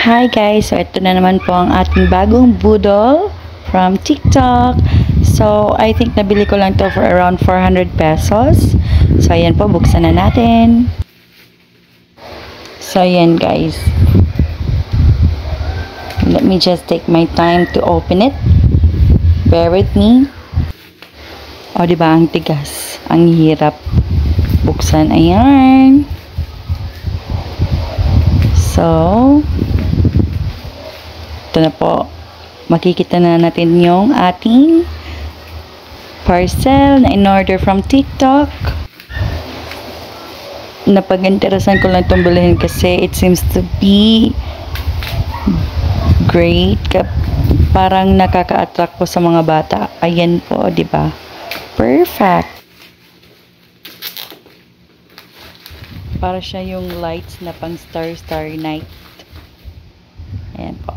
Hi guys! So ito na naman po ang ating bagong budol from TikTok. So I think nabili ko lang to for around 400 pesos. So ayan po, buksan na natin. So ayan guys. Let me just take my time to open it. Bear with me. O diba, ang tigas. Ang hirap buksan. Ayan. So ito na po, makikita na natin yung ating parcel na in-order from TikTok. Napag-interesan ko lang itong bilhin kasi it seems to be great. Parang nakaka-attract po sa mga bata. Ayan po, di ba? Perfect. Para siya yung lights na pang star night. Ayan po.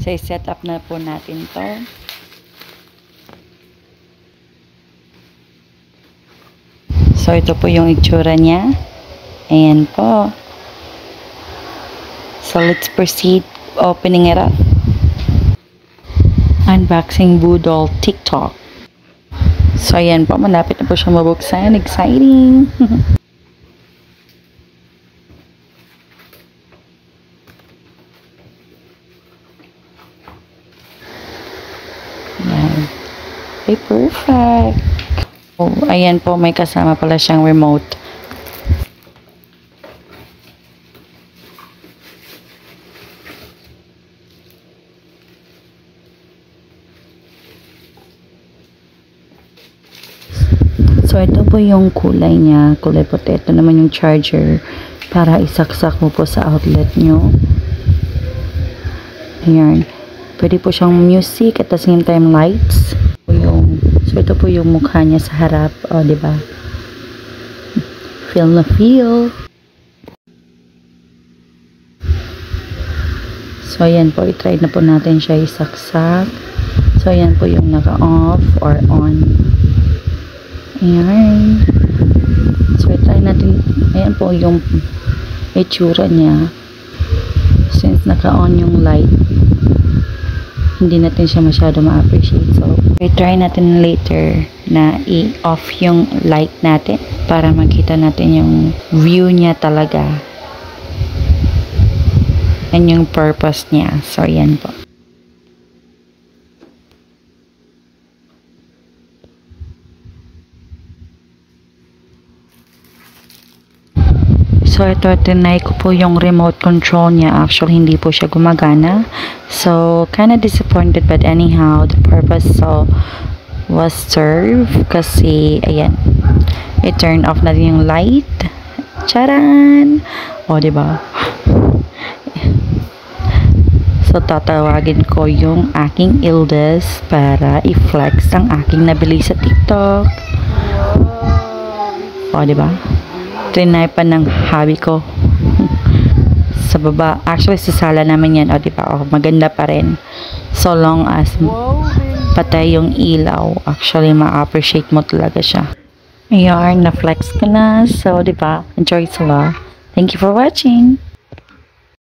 So, set up na po natin to. So, ito po yung itsura niya. Ayan po. So, let's proceed opening it up. Unboxing Budol TikTok. So, ayan po. Malapit na po siya mabuksan. Exciting! Ayan. Okay, perfect. Oh, ayan po, may kasama pala siyang remote. So, ito po yung kulay niya. Kulay puti. Ito naman yung charger para isaksak mo po sa outlet nyo. Ayan. Pwede po siyang music at the same time lights. So, ito po yung mukha niya sa harap. O, diba? Feel na feel. So, ayan po. I-try na po natin siya isaksak. So, ayan po yung naka-off or on. Ayan. So, i-try natin. Ayan po yung itsura niya. Since naka-on yung light, hindi natin siya masyado ma-appreciate. So, i-try natin later na i-off yung light natin para makita natin yung view niya talaga and yung purpose niya. So, yan po. So, ito, tinay ko po yung remote control niya. Actually, hindi po siya gumagana. So, kinda disappointed, but anyhow, the purpose was served. Kasi, ayan, it turned off na din yung light. Charan! O, diba? So, tatawagin ko yung aking eldest para i-flex ang aking nabili sa TikTok. O, diba? Trinay pa ng hobby ko sa baba. Actually, sa sala naman yan. O, diba? O, maganda pa rin. So long as patay yung ilaw. Actually, ma-appreciate mo talaga siya. Ayan, na-flex ko na. So, diba? Enjoy sila. Thank you for watching.